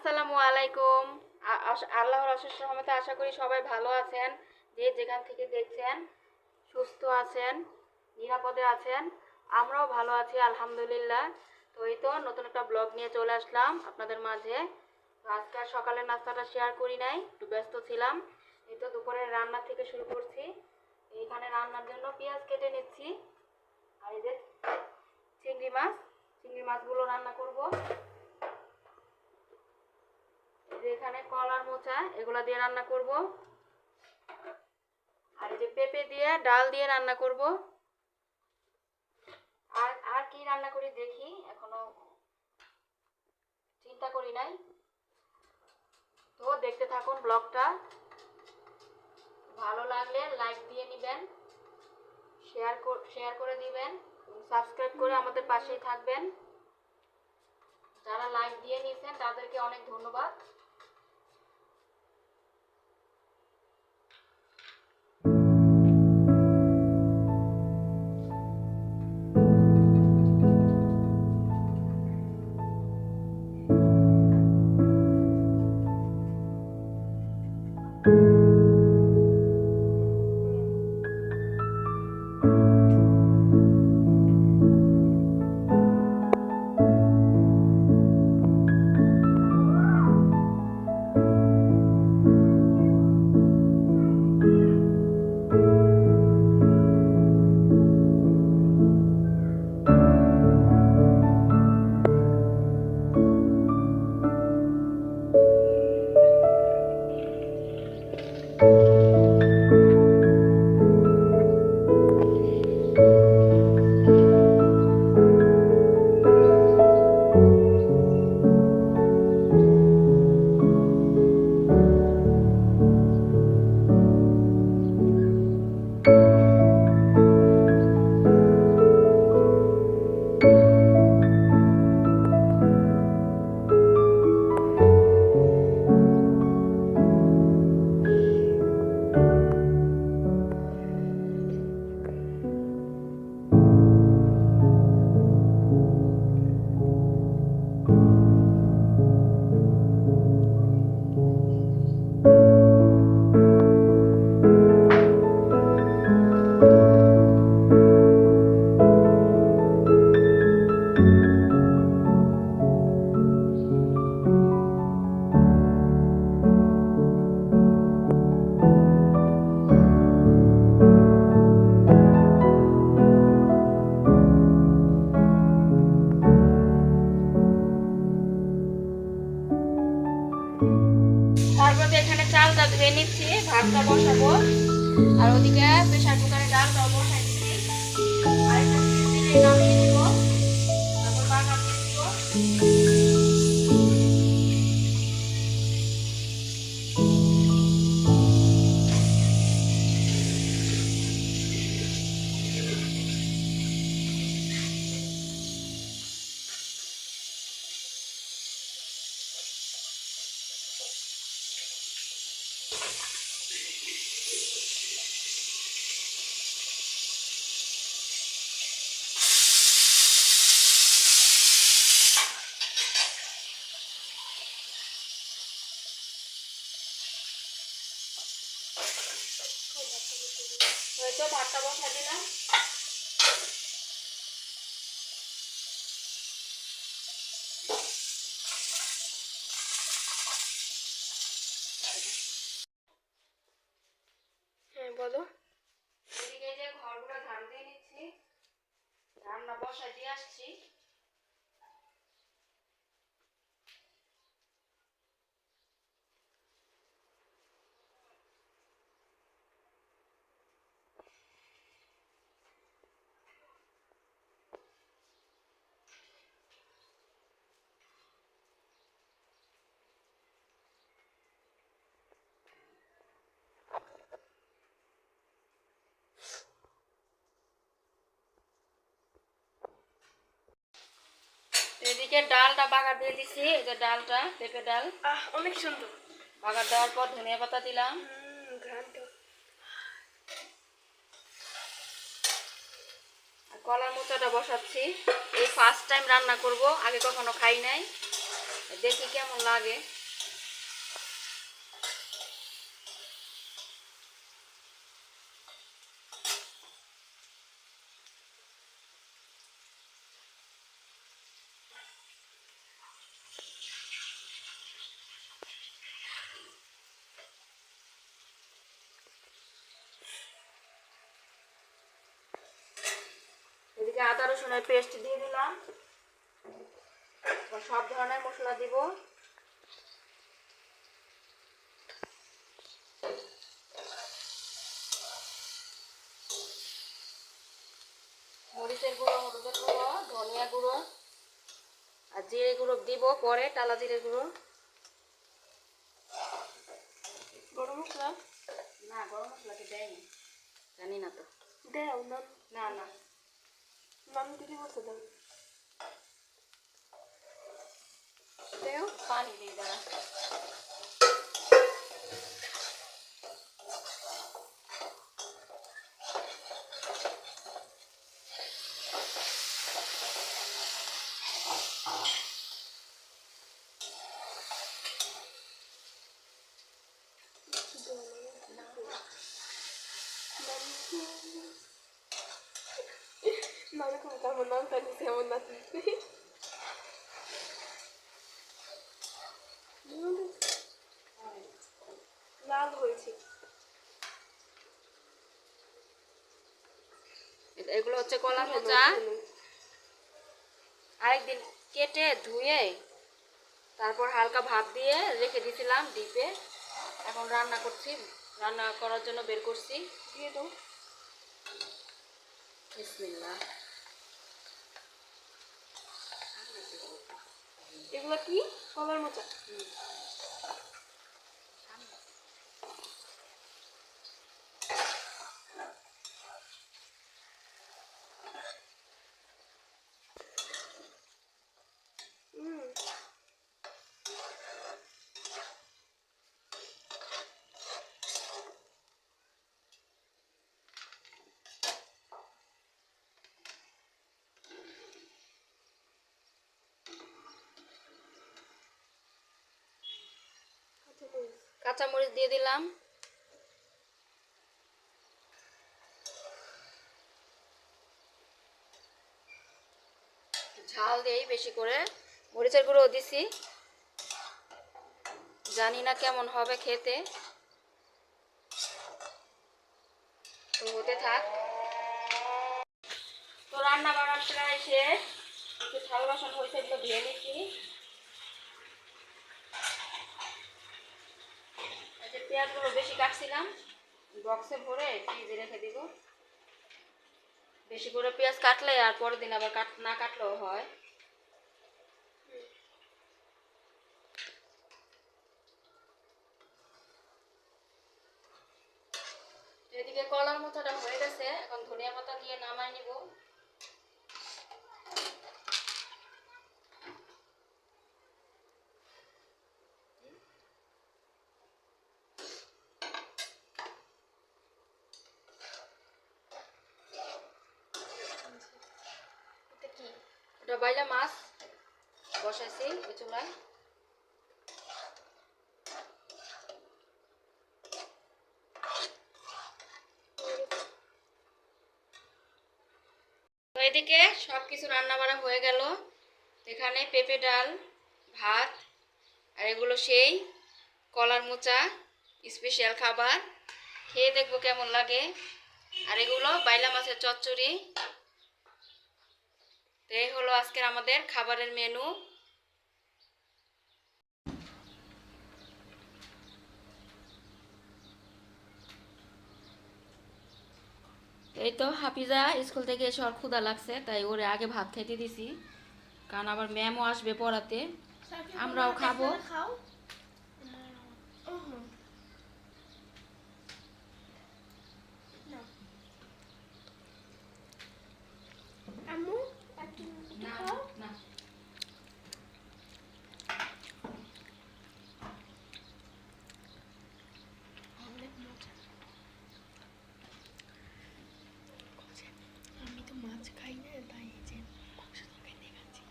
আসসালামু আলাইকুম। আল্লাহর অশেষ রহমতে আশা করি সবাই ভালো আছেন। যে যেখান থেকে দেখছেন সুস্থ আছেন, নিরাপদে আছেন। আমরাও ভালো আছি আলহামদুলিল্লাহ। তো এই তো নতুন একটা ব্লগ নিয়ে চলে আসলাম আপনাদের মাঝে। তো আজকে আর সকালের নাস্তাটা শেয়ার করি নাই, একটু ব্যস্ত ছিলাম। এই তো দুপুরের রান্না থেকে শুরু করছি। এইখানে রান্নার জন্য পেঁয়াজ কেটে নিচ্ছি। আর এই যে চিংড়ি মাছগুলো রান্না করব। এখানে কলার মোচা এগুলা দিয়ে রান্না করব। আর এই যে পেঁপে দিয়ে ডাল দিয়ে রান্না করব। আর আর কি রান্না করি দেখি, এখনো চিন্তা করি নাই। তো দেখতে থাকুন ব্লগটা। ভালো লাগলে লাইক দিয়ে নেবেন, শেয়ার করে দিবেন, সাবস্ক্রাইব করে আমাদের পাশেই থাকবেন। যারা লাইক দিয়ে নিয়েছেন তাদেরকে অনেক ধন্যবাদ। তারপরে এখানে চালটা ধুয়ে নিচ্ছি, ভাতটা বসাবো। আর ওদিকে প্রেসার কুকারে ডালটাও বসাই দিচ্ছি। আর একটা সিটি নামিয়ে দিব, তারপর বাগার দিয়ে দিব। তো ভাতটা বসা দিলাম। হ্যাঁ বলো। এদিকে যে ঘরগুলো ঝাড়ু দিয়ে নিচ্ছি, রান্না বসা দিয়ে আসছি। এদিকে ডালটা বাগার দিয়ে দিছি, এই যে ডালটা পেঁপে ডাল অনেক সুন্দর। বাগার দেওয়ার পর ধনিয়া পাতা দিলাম। আর কলার মোচাটা বসাচ্ছি। এই ফার্স্ট টাইম রান্না করব, আগে কখনো খাই নাই, দেখি কেমন লাগে। রসুনের পেস্ট দিয়ে দিলাম। সব ধরনের মশলা দিব। মরিচের গুঁড়ো, হলুদের গুঁড়ো, ধনিয়া গুঁড়ো আর জিরে গুঁড়ো দিব পরে, টালা জিরে গুঁড়ো। গরম মশলা? না, গরম মশলা কি দেয়নি, জানি না তো। দেও না? না না, নাম দিদি বলছে দাও। দেও, পানি দিয়ে দাঁড়া। নাহলে তুমি তো আমার নাম জানিস এমন নাচি। লাল হয়েছে। এগুলো হচ্ছে কলার মোচা। আরেকদিন কেটে ধুয়ে তারপর হালকা ভাপ দিয়ে রেখে দিয়েছিলাম ডিপে। এখন রান্না করছি, রান্না করার জন্য বের করছি। দিয়ে দাও। বিসমিল্লাহ। এগুলো কি? কলার মোচা? কাঁচামরিচ দিয়ে দিলাম। ঝাল দেই বেশি করে, মরিচের গুঁড়ো দিছি, জানি না কেমন হবে খেতে, তো হতে থাক। তো রান্না বান্নার প্রায় শেষ। একটু থাল বাসন হয়েছে, এগুলো ধুয়ে নিচ্ছি। পেঁয়াজগুলো বেশি কাটছিলাম, বক্সে ভরে ফ্রিজে রেখে দিব। বেশি করে পেঁয়াজ কাটলে আর পরের দিন আবার না কাটলেও হয়। এদিকে কলার মোচাটা হয়ে গেছে, এখন ধনিয়া পাতা দিয়ে নামাই নিব। এটা কি? ওটা বাইলা মাছ বসাইছি ওই চুলায়। তো এদিকে সবকিছু রান্না বান্না হয়ে গেল। এখানে পেঁপে ডাল, ভাত, আর এগুলো সেই কলার মোচা, স্পেশাল খাবার। খেয়ে দেখবো কেমন লাগে। আর এগুলো বাইলা মাছের চচ্চড়ি। তো এই হলো আজকের আমাদের খাবারের মেনু। এই তো হাফিজা স্কুল থেকে এসে ওর ক্ষুধা লাগছে, তাই ওরে আগে ভাত খাইতে দিছি, কারণ আবার ম্যামও আসবে পড়াতে, আমরাও খাবো। খাও। আম্মু একটু না খাও। না, অনেক মজা। আমি তো মাছ খাই না, তাই এই যে মাংস তরকারি দিয়ে খাচ্ছি।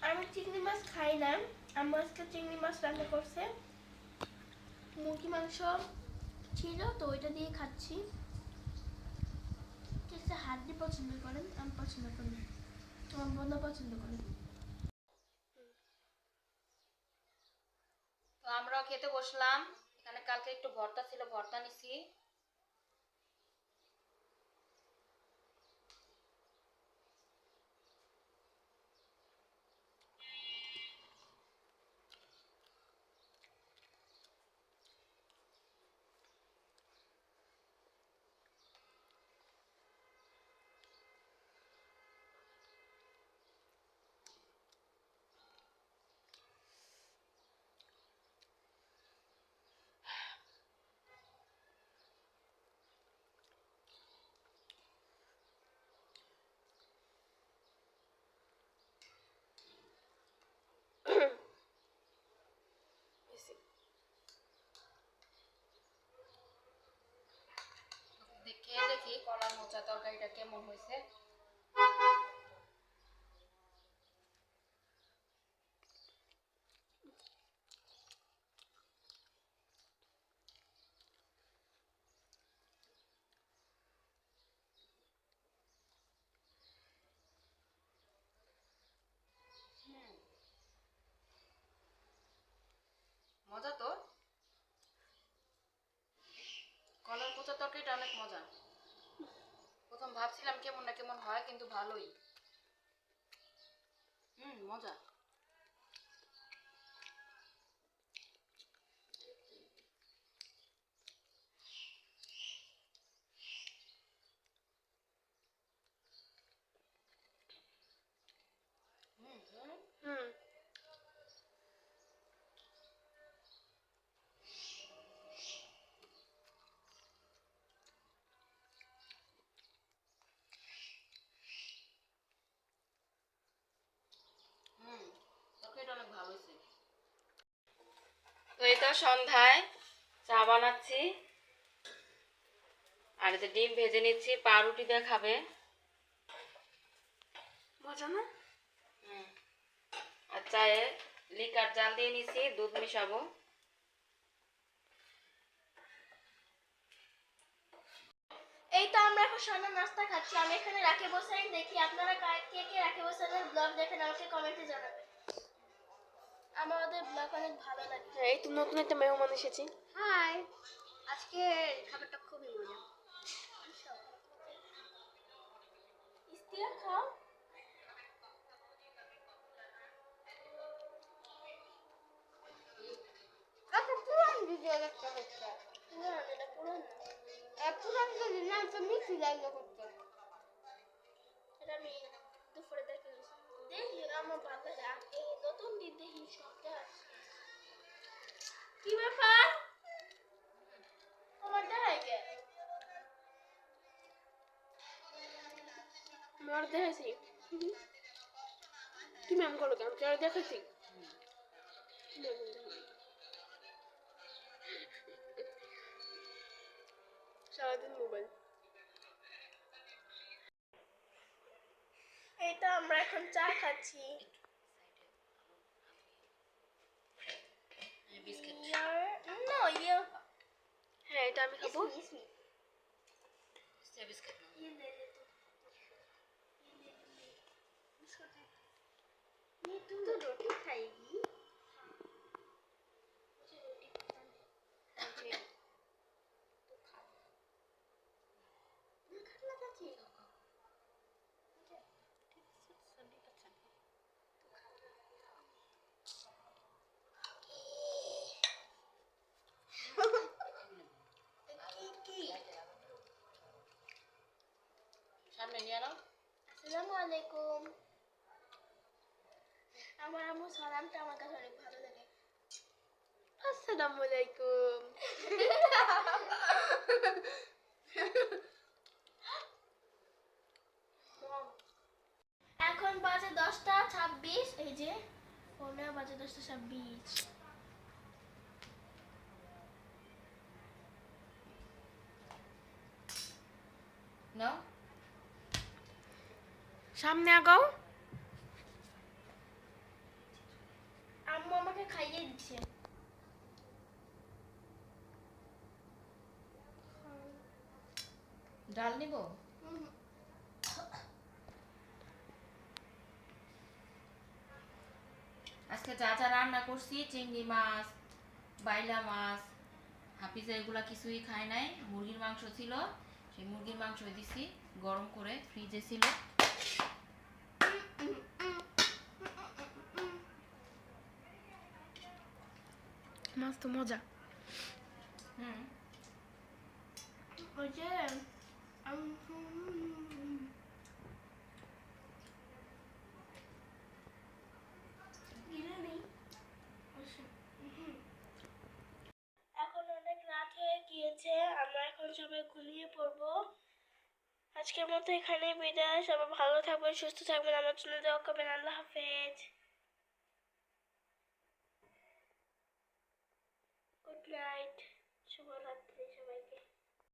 আমি চিংড়ি মাছ খাই না, আম্মু আজকে চিংড়ি মাছ রান্না করছে, মুরগি মাংস ছিল তো ওইটা দিয়ে খাচ্ছি। কিছু হাড্ডি পছন্দ করেন, আমি পছন্দ করি না, আমার বোনও পছন্দ করে। তো আমরাও খেতে বসলাম। এখানে কালকে একটু ভর্তা ছিল, ভর্তা নিছি। মোচা তরকারিটা কেমন হয়েছে। মজা তো, কলার মোচা তরকারিটা অনেক মজা। প্রথম ভাবছিলাম কেমন না কেমন হয়, কিন্তু ভালোই। মজা। হুম। তরকারিটা অনেক ভালো হয়েছে। তো এই তো সন্ধ্যায় চা বানাচ্ছি, আর এতে ডিম ভেজে নিচ্ছি, পাউরুটি দিয়ে খাবে। মজা না? আর চায়ে লিকার জাল দিয়ে নিচ্ছি, দুধ মিশাবো। এই তো আমরা এখন সন্ধ্যা নাস্তা খাচ্ছি। আমি এখানে রাখি বসাই, দেখি আপনারা কে কে রাখি বসানের ব্লগ দেখেন আমাকে কমেন্টে জানাবেন। আমাদের ব্লগ অনেক ভালো লাগে। এই তো নতুন একটা মেহমান এসেছি। হাই, আজকে খাবারটা খুবই মজা। ইস্তিয়া খাও। আচ্ছা পুরান ভিডিও দেখতে হচ্ছে। পুরান, এটা পুরান না। পুরান যদি না তো মিক্সি লাগলো করতে। এটা আমি দুপুরে দেখে দেখি আমার ভালো লাগে। এই নতুন দিন দেখি সবটা আছে। কি ব্যাপার? আমার দেখাই কে? আমার দেখাইছি। কি ম্যাম করলো কেন? কেন দেখাইছি? সারাদিন মোবাইল। এইটা আমরা এখন চা খাচ্ছি। বিস্কিট। হ্যাঁ, এটা আমি খাবো। বিস্কিট। ये तुम तो रोटी खाएगी। मुझे रोटी पसंद है। मुझे तो खा। मैं खाना चाहती हूँ। मुझे सभी पसंद है। तो खा। সামনে নিয়ে নাও। আসসালামু আলাইকুম। আমার আম্মু সালামটা আমার কাছে অনেক ভালো লাগে। আসসালামু আলাইকুম। এখন বাজে 10:26। এই যে ফোনে বাজে 10:26। নাও। সামনে আগাও। আম্মু আমাকে খাইয়ে দিচ্ছে। ডাল নিব। আজকে যা যা রান্না করছি, চিংড়ি মাছ, বাইলা মাছ, হাফিজা এগুলা কিছুই খায় নাই। মুরগির মাংস ছিল, সেই মুরগির মাংস দিছি গরম করে, ফ্রিজে ছিল। মাছ তো মজা। ওই যে এখন অনেক রাত হয়ে গিয়েছে, আমরা এখন সবাই ঘুমিয়ে পড়বো। আজকের মতো এখানেই বিদায়। সবাই ভালো থাকবেন, সুস্থ থাকবেন, আমার জন্য দোয়া করবেন। আল্লাহ হাফেজ।